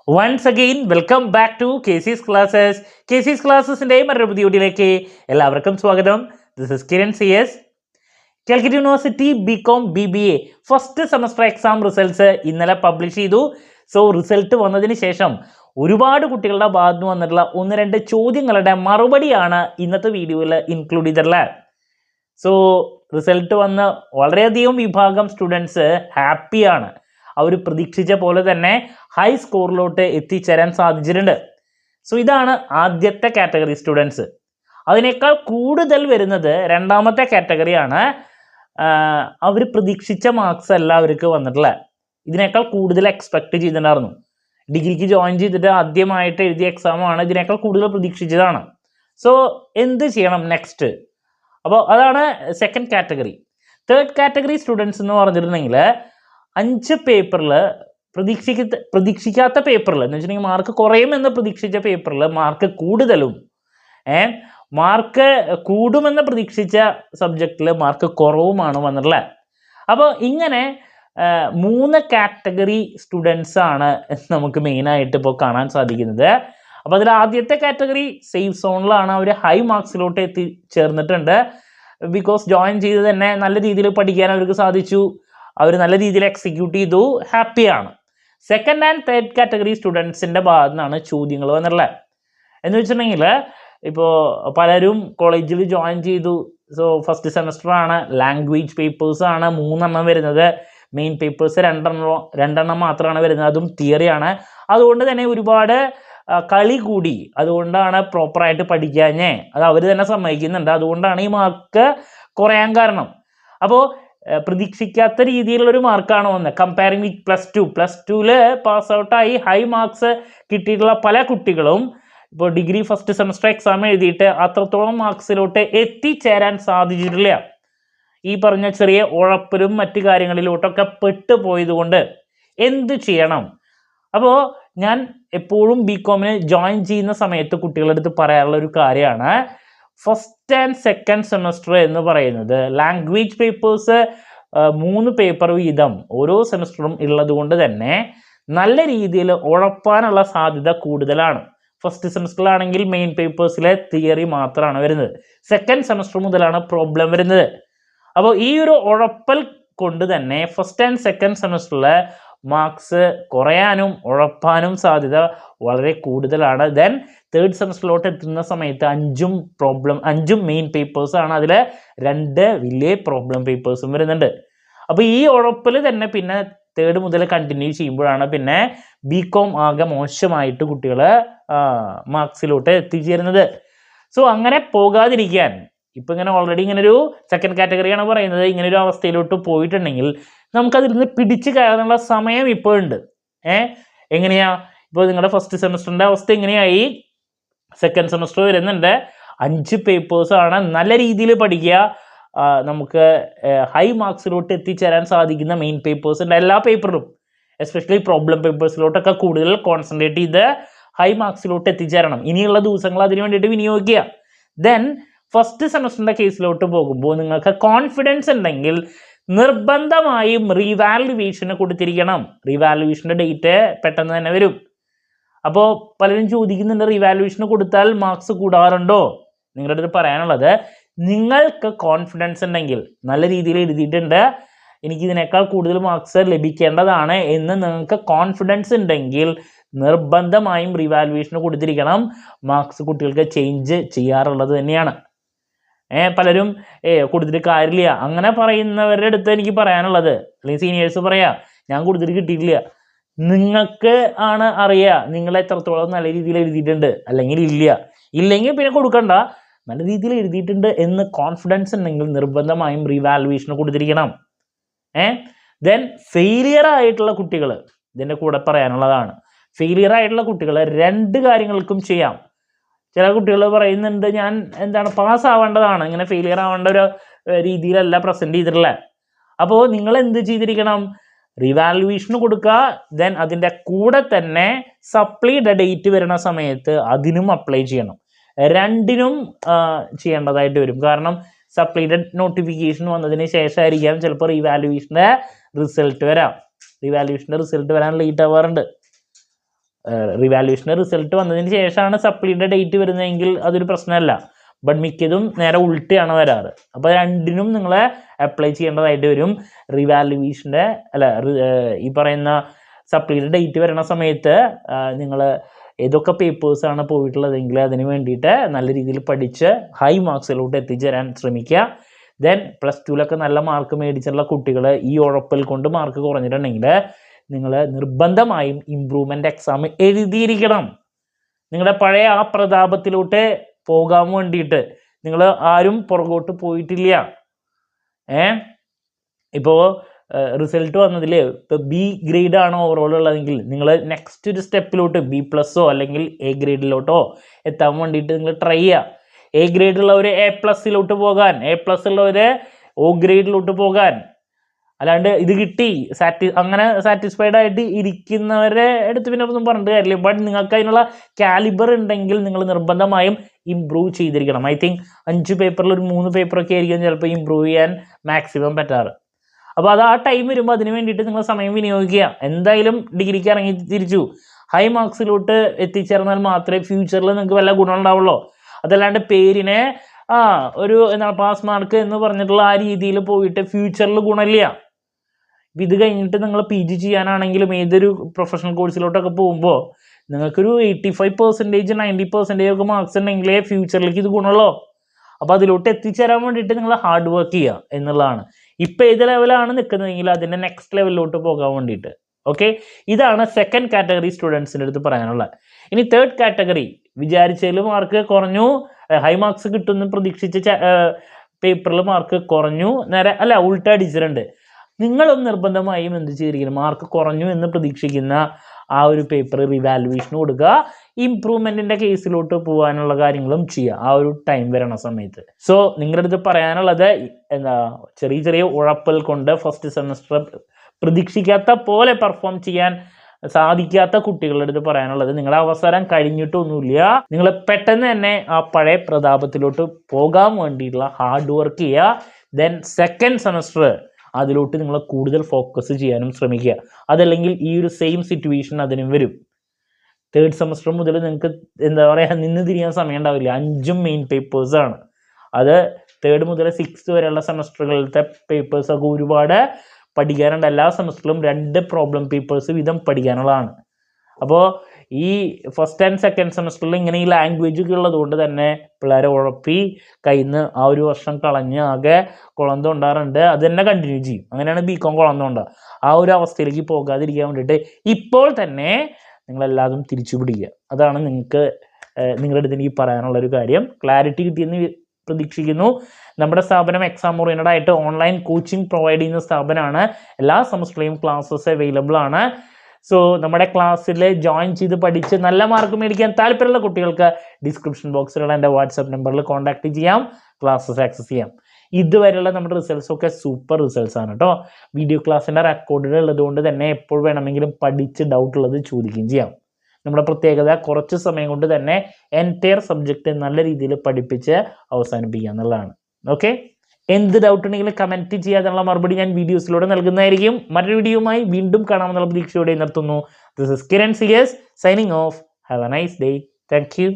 Once again, welcome back to KC's Classes. KC's Classesന്റെ മറ്റൊരു പുതിയ വീഡിയോയിലേക്ക് എല്ലാവർക്കും സ്വാഗതം. This is Kiran CS. Calicut university BCom BBA first semester exam results ഇന്നലെ publish ചെയ്തു. സോ റിസൾട്ട് വന്നതിന് ശേഷം ഒരുപാട് കുട്ടികളുടെ ഭാഗത്ത് വന്നിട്ടുള്ള ഒന്ന് രണ്ട് ചോദ്യങ്ങളുടെ മറുപടിയാണ് ഇന്നത്തെ വീഡിയോയിൽ ഇൻക്ലൂഡ് ചെയ്തിട്ടുള്ളത്. സോ റിസൾട്ട് വന്ന് വളരെയധികം വിഭാഗം സ്റ്റുഡൻസ് ഹാപ്പിയാണ്. അവർ പ്രതീക്ഷിച്ച പോലെ തന്നെ ഹൈ സ്കോറിലോട്ട് എത്തിച്ചേരാൻ സാധിച്ചിട്ടുണ്ട്. സോ ഇതാണ് ആദ്യത്തെ കാറ്റഗറി സ്റ്റുഡൻസ്. അതിനേക്കാൾ കൂടുതൽ വരുന്നത് രണ്ടാമത്തെ കാറ്റഗറിയാണ്. അവർ പ്രതീക്ഷിച്ച മാർക്സ് അല്ല അവർക്ക് വന്നിട്ടുള്ളത്. ഇതിനേക്കാൾ കൂടുതൽ എക്സ്പെക്ട് ചെയ്തിട്ടുണ്ടായിരുന്നു. ഡിഗ്രിക്ക് ജോയിൻ ചെയ്തിട്ട് ആദ്യമായിട്ട് എഴുതിയ എക്സാമാണ്. ഇതിനേക്കാൾ കൂടുതൽ പ്രതീക്ഷിച്ചതാണ്. സോ എന്ത് ചെയ്യണം നെക്സ്റ്റ്? അപ്പോൾ അതാണ് second category. Third category students എന്ന് പറഞ്ഞിട്ടുണ്ടെങ്കിൽ 5 പേപ്പറിൽ പ്രതീക്ഷിക്കാത്ത പേപ്പറിൽ എന്ന് വെച്ചിട്ടുണ്ടെങ്കിൽ മാർക്ക് കുറയുമെന്ന് പ്രതീക്ഷിച്ച പേപ്പറിൽ മാർക്ക് കൂടുതലും മാർക്ക് കൂടുമെന്ന് പ്രതീക്ഷിച്ച സബ്ജക്റ്റിൽ മാർക്ക് കുറവുമാണ് വന്നിട്ടുള്ളത്. അപ്പോൾ ഇങ്ങനെ 3 കാറ്റഗറി സ്റ്റുഡൻസ് ആണ് നമുക്ക് മെയിനായിട്ട് ഇപ്പോൾ കാണാൻ സാധിക്കുന്നത്. അപ്പോൾ അതിൽ ആദ്യത്തെ കാറ്റഗറി സേഫ് സോണിലാണ്. അവർ ഹൈ മാർക്സിലോട്ട് എത്തിച്ചേർന്നിട്ടുണ്ട്. ബിക്കോസ് ജോയിൻ ചെയ്ത് തന്നെ നല്ല രീതിയിൽ പഠിക്കാൻ അവർക്ക് സാധിച്ചു. അവർ നല്ല രീതിയിൽ എക്സിക്യൂട്ട് ചെയ്തു, ഹാപ്പിയാണ്. സെക്കൻഡ് ആൻഡ് തേർഡ് കാറ്റഗറി സ്റ്റുഡൻസിൻ്റെ ഭാഗത്തു നിന്നാണ് ചോദ്യങ്ങൾ വന്നിട്ടുള്ളത്. എന്ന് വെച്ചിട്ടുണ്ടെങ്കിൽ ഇപ്പോൾ പലരും കോളേജിൽ ജോയിൻ ചെയ്തു. സോ ഫസ്റ്റ് സെമസ്റ്ററാണ്. ലാംഗ്വേജ് പേപ്പേഴ്സാണ് 3 വരുന്നത്. മെയിൻ പേപ്പേഴ്സ് 2 മാത്രമാണ് വരുന്നത്. അതും തിയറിയാണ്. അതുകൊണ്ട് തന്നെ ഒരുപാട് കളി കൂടി. അതുകൊണ്ടാണ് പ്രോപ്പറായിട്ട് പഠിക്കാഞ്ഞേ. അത് അവർ തന്നെ സമ്മതിക്കുന്നുണ്ട്. അതുകൊണ്ടാണ് ഈ മാർക്ക് കുറയാൻ കാരണം. അപ്പോൾ പ്രതീക്ഷിക്കാത്ത രീതിയിലുള്ളൊരു മാർക്കാണ് വന്നത്. കമ്പയറിംഗ് വിത്ത് +2 പാസ് ഔട്ടായി ഹൈ മാർക്സ് കിട്ടിയിട്ടുള്ള പല കുട്ടികളും ഇപ്പോൾ ഡിഗ്രി ഫസ്റ്റ് സെമസ്റ്റർ എക്സാം എഴുതിയിട്ട് അത്രത്തോളം മാർക്സിലോട്ട് എത്തിച്ചേരാൻ സാധിച്ചിട്ടില്ല. ഈ പറഞ്ഞ ചെറിയ ഉഴപ്പിലും മറ്റു കാര്യങ്ങളിലോട്ടൊക്കെ പെട്ടുപോയതുകൊണ്ട് എന്ത് ചെയ്യണം? അപ്പോൾ ഞാൻ എപ്പോഴും BComന് ജോയിൻ ചെയ്യുന്ന സമയത്ത് കുട്ടികളുടെ അടുത്ത് പറയാനുള്ള ഒരു കാര്യമാണ്, ഫസ്റ്റ് ആൻഡ് സെക്കൻഡ് സെമസ്റ്റർ എന്ന് പറയുന്നത് ലാംഗ്വേജ് പേപ്പേഴ്സ് 3 പേപ്പർ വീതം ഓരോ സെമസ്റ്ററും ഉള്ളത് കൊണ്ട് തന്നെ നല്ല രീതിയിൽ ഉഴപ്പാനുള്ള സാധ്യത കൂടുതലാണ്. ഫസ്റ്റ് സെമസ്റ്ററിലാണെങ്കിൽ മെയിൻ പേപ്പേഴ്സിലെ തിയറി മാത്രമാണ് വരുന്നത്. സെക്കൻഡ് സെമസ്റ്റർ മുതലാണ് പ്രോബ്ലം വരുന്നത്. അപ്പോൾ ഈ ഒരു ഉഴപ്പൽ കൊണ്ട് തന്നെ ഫസ്റ്റ് ആൻഡ് സെക്കൻഡ് സെമസ്റ്ററിലെ മാർക്സ് കുറയാനും ഉഴപ്പാനും സാധ്യത വളരെ കൂടുതലാണ്. ദെൻ തേർഡ് സെമസ്റ്ററിലോട്ട് എത്തുന്ന സമയത്ത് 5 മെയിൻ പേപ്പേഴ്സാണ്. അതിൽ 2 വലിയ പ്രോബ്ലം പേപ്പേഴ്സും വരുന്നുണ്ട്. അപ്പോൾ ഈ ഉഴപ്പിൽ തന്നെ പിന്നെ തേർഡ് മുതൽ കണ്ടിന്യൂ ചെയ്യുമ്പോഴാണ് പിന്നെ BCom ആകെ മോശമായിട്ട് കുട്ടികൾ മാർക്സിലോട്ട് എത്തിച്ചേരുന്നത്. സോ അങ്ങനെ പോകാതിരിക്കാൻ ഇപ്പം ഇങ്ങനെ ഓൾറെഡി ഇങ്ങനൊരു സെക്കൻഡ് കാറ്റഗറിയാണ് പറയുന്നത്. ഇങ്ങനൊരു അവസ്ഥയിലോട്ട് പോയിട്ടുണ്ടെങ്കിൽ നമുക്കതിൽ നിന്ന് പിടിച്ച് കയറാനുള്ള സമയം ഇപ്പോഴുണ്ട്. എങ്ങനെയാ? ഇപ്പോൾ നിങ്ങളുടെ ഫസ്റ്റ് സെമസ്റ്ററിൻ്റെ അവസ്ഥ എങ്ങനെയായി? സെക്കൻഡ് സെമസ്റ്റർ വരുന്നുണ്ട്. 5 പേപ്പേഴ്സാണ്. നല്ല രീതിയിൽ പഠിക്കുക. നമുക്ക് ഹൈ മാർക്സിലോട്ട് എത്തിച്ചേരാൻ സാധിക്കുന്ന മെയിൻ പേപ്പേഴ്സിൻ്റെ എല്ലാ പേപ്പറിലും എസ്പെഷ്യലി പ്രോബ്ലം പേപ്പേഴ്സിലോട്ടൊക്കെ കൂടുതൽ കോൺസെൻട്രേറ്റ് ചെയ്ത് ഹൈ മാർക്സിലോട്ട് എത്തിച്ചേരണം. ഇനിയുള്ള ദിവസങ്ങൾ അതിന് വേണ്ടിയിട്ട് വിനിയോഗിക്കുക. ദെൻ ഫസ്റ്റ് സെമസ്റ്ററിൻ്റെ കേസിലോട്ട് പോകുമ്പോൾ നിങ്ങൾക്ക് കോൺഫിഡൻസ് ഉണ്ടെങ്കിൽ നിർബന്ധമായും റീവാലുവേഷന് കൊടുത്തിരിക്കണം. റീവാലുവേഷൻ്റെ ഡേറ്റ് പെട്ടെന്ന് തന്നെ വരും. അപ്പോൾ പലരും ചോദിക്കുന്നുണ്ട്, റീവാലുവേഷന് കൊടുത്താൽ മാർക്സ് കൂടാറുണ്ടോ? നിങ്ങളുടെ അടുത്ത് പറയാനുള്ളത്, നിങ്ങൾക്ക് കോൺഫിഡൻസ് ഉണ്ടെങ്കിൽ, നല്ല രീതിയിൽ എഴുതിയിട്ടുണ്ട്, എനിക്കിതിനേക്കാൾ കൂടുതൽ മാർക്സ് ലഭിക്കേണ്ടതാണ് എന്ന് നിങ്ങൾക്ക് കോൺഫിഡൻസ് ഉണ്ടെങ്കിൽ നിർബന്ധമായും റീവാലുവേഷന് കൊടുത്തിരിക്കണം. മാർക്സ് കുട്ടികൾക്ക് ചേഞ്ച് ചെയ്യാറുള്ളത് തന്നെയാണ്. പലരും കൊടുത്തിട്ട് കാര്യമില്ല അങ്ങനെ പറയുന്നവരുടെ അടുത്ത് എനിക്ക് പറയാനുള്ളത്, അല്ലെങ്കിൽ സീനിയേഴ്സ് പറയാം, ഞാൻ കൊടുത്തിട്ട് കിട്ടിയിട്ടില്ല. നിങ്ങൾക്ക് ആണ് അറിയുക നിങ്ങൾ എത്രത്തോളം നല്ല രീതിയിൽ എഴുതിയിട്ടുണ്ട് അല്ലെങ്കിൽ ഇല്ലെങ്കിൽ പിന്നെ കൊടുക്കണ്ട. നല്ല രീതിയിൽ എഴുതിയിട്ടുണ്ട് എന്ന് കോൺഫിഡൻസ് ഉണ്ടെങ്കിൽ നിർബന്ധമായും റീവാലുവേഷന് കൊടുത്തിരിക്കണം. ദെൻ ഫെയിലിയർ ആയിട്ടുള്ള കുട്ടികൾ, ഇതിൻ്റെ കൂടെ പറയാനുള്ളതാണ്, ഫെയിലിയർ ആയിട്ടുള്ള കുട്ടികൾ 2 കാര്യങ്ങൾക്കും ചെയ്യാം. ചില കുട്ടികൾ പറയുന്നുണ്ട്, ഞാൻ പാസ്സാവേണ്ടതാണ്, ഇങ്ങനെ ഫെയിലിയർ ആവേണ്ട ഒരു രീതിയിലല്ല പ്രസൻറ്റ് ചെയ്തിട്ടുള്ളത്. അപ്പോൾ നിങ്ങൾ എന്ത് ചെയ്തിരിക്കണം? റിവാലുവേഷന് കൊടുക്കുക. ദെൻ അതിൻ്റെ കൂടെ തന്നെ സപ്ലിയുടെ ഡേറ്റ് വരുന്ന സമയത്ത് അതിനും അപ്ലൈ ചെയ്യണം. 2നും ചെയ്യേണ്ടതായിട്ട് വരും. കാരണം സപ്ലിയുടെ നോട്ടിഫിക്കേഷൻ വന്നതിന് ശേഷമായിരിക്കാം ചിലപ്പോൾ റിവാലുവേഷൻ്റെ റിസൾട്ട് വരാൻ ലേറ്റ് ആവാറുണ്ട്. റിവാലുവേഷൻ്റെ റിസൾട്ട് വന്നതിന് ശേഷമാണ് സപ്ലിയുടെ ഡേറ്റ് വരുന്നതെങ്കിൽ അതൊരു പ്രശ്നമല്ല. ബട്ട് മിക്കതും നേരെ ഉൾട്ടയാണ് വരാറ്. അപ്പോൾ രണ്ടിനും നിങ്ങളെ അപ്ലൈ ചെയ്യേണ്ടതായിട്ട് വരും. റിവാലുവേഷൻ്റെ ഈ പറയുന്ന സപ്ലിയുടെ ഡേറ്റ് വരുന്ന സമയത്ത് നിങ്ങൾ ഏതൊക്കെ പേപ്പേഴ്സാണ് പോയിട്ടുള്ളതെങ്കിൽ അതിന് വേണ്ടിയിട്ട് നല്ല രീതിയിൽ പഠിച്ച് ഹൈ മാർക്സിലോട്ട് എത്തിച്ചേരാൻ ശ്രമിക്കുക. ദെൻ +2 നല്ല മാർക്ക് മേടിച്ചിട്ടുള്ള കുട്ടികൾ ഈ ഉഴപ്പൽ കൊണ്ട് മാർക്ക് കുറഞ്ഞിട്ടുണ്ടെങ്കിൽ നിങ്ങൾ നിർബന്ധമായും ഇംപ്രൂവ്മെൻ്റ് എക്സാം എഴുതിയിരിക്കണം. നിങ്ങളുടെ പഴയ ആ പ്രതാപത്തിലോട്ട് പോകാൻ വേണ്ടിയിട്ട് നിങ്ങൾ ആരും പുറകോട്ട് പോയിട്ടില്ല. ഇപ്പോൾ റിസൾട്ട് വന്നതിൽ ഇപ്പോൾ B ഗ്രേഡ് ആണ് ഓവറോൾ ഉള്ളതെങ്കിൽ നിങ്ങൾ നെക്സ്റ്റ് ഒരു സ്റ്റെപ്പിലോട്ട് B+ അല്ലെങ്കിൽ A ഗ്രേഡിലോട്ടോ എത്താൻ വേണ്ടിയിട്ട് നിങ്ങൾ ട്രൈ ചെയ്യുക. A ഗ്രേഡുള്ളവർ A+ലോട്ട് പോകാൻ, A+ ഉള്ളവർ O ഗ്രേഡിലോട്ട് പോകാൻ. അല്ലാണ്ട് ഇത് കിട്ടി അങ്ങനെ സാറ്റിസ്ഫൈഡ് ആയിട്ട് ഇരിക്കുന്നവരെ അടുത്ത് പിന്നെ ഒന്നും പറഞ്ഞിട്ട് കാര്യമില്ല. ബട്ട് നിങ്ങൾക്ക് അതിനുള്ള കാലിബർ ഉണ്ടെങ്കിൽ നിങ്ങൾ നിർബന്ധമായും ഇമ്പ്രൂവ് ചെയ്തിരിക്കണം. ഐ തിങ്ക് 5 പേപ്പറിൽ ഒരു 3 പേപ്പറൊക്കെ ആയിരിക്കും ചിലപ്പോൾ ഇമ്പ്രൂവ് ചെയ്യാൻ മാക്സിമം പറ്റാറ്. അപ്പോൾ അത് ആ ടൈം വരുമ്പോൾ അതിന് വേണ്ടിയിട്ട് നിങ്ങൾ സമയം വിനിയോഗിക്കുക. എന്തായാലും ഡിഗ്രിക്ക് ഇറങ്ങി തിരിച്ചു ഹൈ മാർക്സിലോട്ട് എത്തിച്ചേർന്നാൽ മാത്രമേ ഫ്യൂച്ചറിൽ നിങ്ങൾക്ക് വല്ല ഗുണം ഉണ്ടാവുള്ളൂ. അതല്ലാണ്ട് പേരിനെ ഒരു പാസ് മാർക്ക് എന്ന് പറഞ്ഞിട്ടുള്ള ആ രീതിയിൽ പോയിട്ട് ഫ്യൂച്ചറിൽ ഗുണമില്ല. ഇത് കഴിഞ്ഞിട്ട് നിങ്ങൾ PG ചെയ്യാനാണെങ്കിലും ഏതൊരു പ്രൊഫഷണൽ കോഴ്സിലോട്ടൊക്കെ പോകുമ്പോൾ നിങ്ങൾക്കൊരു 85% 90% ഒക്കെ മാർക്സ് ഉണ്ടെങ്കിലേ ഫ്യൂച്ചറിലേക്ക് ഇത് ഗുണമുള്ളൂ. അപ്പോൾ അതിലോട്ട് എത്തിച്ചേരാൻ വേണ്ടിയിട്ട് നിങ്ങൾ ഹാർഡ് വർക്ക് ചെയ്യുക എന്നുള്ളതാണ്. ഇപ്പോൾ ഏത് ലെവലാണ് നിൽക്കുന്നതെങ്കിൽ അതിൻ്റെ നെക്സ്റ്റ് ലെവലിലോട്ട് പോകാൻ വേണ്ടിയിട്ട്. ഓക്കെ, ഇതാണ് സെക്കൻഡ് കാറ്റഗറി സ്റ്റുഡൻസിൻ്റെ അടുത്ത് പറയാനുള്ളത്. ഇനി തേർഡ് കാറ്റഗറി, വിചാരിച്ചതിൽ മാർക്ക് കുറഞ്ഞു, ഹൈ മാർക്സ് കിട്ടുമെന്ന് പ്രതീക്ഷിച്ച പേപ്പറിൽ മാർക്ക് കുറഞ്ഞു, നേരെ ഉൾട്ട അടിച്ചിട്ടുണ്ട്. നിങ്ങളും നിർബന്ധമായും എന്ത് ചെയ്തിരിക്കണം, മാർക്ക് കുറഞ്ഞു എന്ന് പ്രതീക്ഷിക്കുന്ന ആ ഒരു പേപ്പർ റിവാലുവേഷന് കൊടുക്കുക. ഇംപ്രൂവ്മെൻറ്റിൻ്റെ കേസിലോട്ട് പോകാനുള്ള കാര്യങ്ങളും ചെയ്യുക ആ ഒരു ടൈം വരണ സമയത്ത്. സോ നിങ്ങളുടെ അടുത്ത് പറയാനുള്ളത് ചെറിയ ചെറിയ ഉഴപ്പൽ കൊണ്ട് ഫസ്റ്റ് സെമസ്റ്റർ പ്രതീക്ഷിക്കാത്ത പോലെ പെർഫോം ചെയ്യാൻ സാധിക്കാത്ത കുട്ടികളുടെ അടുത്ത് പറയാനുള്ളത്, നിങ്ങളുടെ അവസരം കഴിഞ്ഞിട്ടൊന്നുമില്ല. നിങ്ങൾ പെട്ടെന്ന് തന്നെ ആ പഴയ പ്രതാപത്തിലോട്ട് പോകാൻ വേണ്ടിയിട്ടുള്ള ഹാർഡ് വർക്ക് ചെയ്യുക. ദെൻ സെക്കൻഡ് സെമസ്റ്റർ അതിലോട്ട് നിങ്ങൾ കൂടുതൽ ഫോക്കസ് ചെയ്യാനും ശ്രമിക്കുക. അതല്ലെങ്കിൽ ഈ ഒരു സെയിം സിറ്റുവേഷൻ അതിനും വരും. തേർഡ് സെമസ്റ്റർ മുതൽ നിങ്ങൾക്ക് നിന്ന് തിരിയാൻ സമയം ഉണ്ടാവില്ല. 5 മെയിൻ പേപ്പേഴ്സാണ്. അത് 3rd മുതൽ 6th വരെയുള്ള സെമസ്റ്ററുകളിലത്തെ പേപ്പേഴ്സൊക്കെ ഒരുപാട് പഠിക്കാനുണ്ട്. എല്ലാ സെമസ്റ്ററിലും 2 പ്രോബ്ലം പേപ്പേഴ്സ് വീതം പഠിക്കാനുള്ളതാണ്. അപ്പോൾ ഈ ഫസ്റ്റ് ആൻഡ് സെക്കൻഡ് സെമസ്റ്ററിൽ ഇങ്ങനെ ഈ ലാംഗ്വേജ് ഒക്കെ ഉള്ളത് കൊണ്ട് തന്നെ പിള്ളേരെ ഉഴപ്പി കയ്യിൽ നിന്ന് ആ ഒരു വർഷം കളഞ്ഞ് ആകെ കുളന്തം ഉണ്ടാറുണ്ട്. അത് തന്നെ കണ്ടിന്യൂ ചെയ്യും. അങ്ങനെയാണ് BCom കുളന്തം ഉണ്ടാകുക. ആ ഒരു അവസ്ഥയിലേക്ക് പോകാതിരിക്കാൻ വേണ്ടിയിട്ട് ഇപ്പോൾ തന്നെ നിങ്ങളെല്ലാതും തിരിച്ചു പിടിക്കുക. അതാണ് നിങ്ങളുടെ അടുത്ത് എനിക്ക് പറയാനുള്ളൊരു കാര്യം. ക്ലാരിറ്റി കിട്ടിയെന്ന് പ്രതീക്ഷിക്കുന്നു. നമ്മുടെ സ്ഥാപനം എക്സാം ഓറിയൻറ്റഡ് ആയിട്ട് ഓൺലൈൻ കോച്ചിങ് പ്രൊവൈഡ് ചെയ്യുന്ന സ്ഥാപനമാണ്. എല്ലാ സെമസ്റ്ററിലെയും ക്ലാസ്സസ് അവൈലബിൾ ആണ്. സോ നമ്മുടെ ക്ലാസ്സിൽ ജോയിൻ ചെയ്ത് പഠിച്ച് നല്ല മാർക്ക് മേടിക്കാൻ താല്പര്യമുള്ള കുട്ടികൾക്ക് ഡിസ്ക്രിപ്ഷൻ ബോക്സിലുള്ള എൻ്റെ വാട്സാപ്പ് നമ്പറിൽ കോൺടാക്ട് ചെയ്യാം, ക്ലാസ്സസ് ആക്സസ് ചെയ്യാം. ഇതുവരെയുള്ള നമ്മുടെ റിസൾട്ട്സ് ഒക്കെ സൂപ്പർ റിസൾട്ട്സ് ആണ് കേട്ടോ. വീഡിയോ ക്ലാസ്സിൻ്റെ റെക്കോർഡഡ് ഉള്ളതുകൊണ്ട് തന്നെ എപ്പോൾ വേണമെങ്കിലും പഠിച്ച് ഡൗട്ട് ഉള്ളത് ചോദിക്കുകയും ചെയ്യാം. നമ്മുടെ പ്രത്യേകത കുറച്ച് സമയം കൊണ്ട് തന്നെ എൻറ്റയർ സബ്ജക്റ്റ് നല്ല രീതിയിൽ പഠിപ്പിച്ച് അവസാനിപ്പിക്കുക എന്നുള്ളതാണ്. ഓക്കെ, എന്ത് ഡൗട്ട് ഉണ്ടെങ്കിലും കമൻറ്റ് ചെയ്യാനുള്ള മറുപടി ഞാൻ വീഡിയോസിലൂടെ നൽകുന്നതായിരിക്കും. മറ്റൊരു വീഡിയോയുമായി വീണ്ടും കാണാമെന്നുള്ള പ്രതീക്ഷയോടെ നിർത്തുന്നു. This is Kiran CS signing off. Have a nice day. Thank U.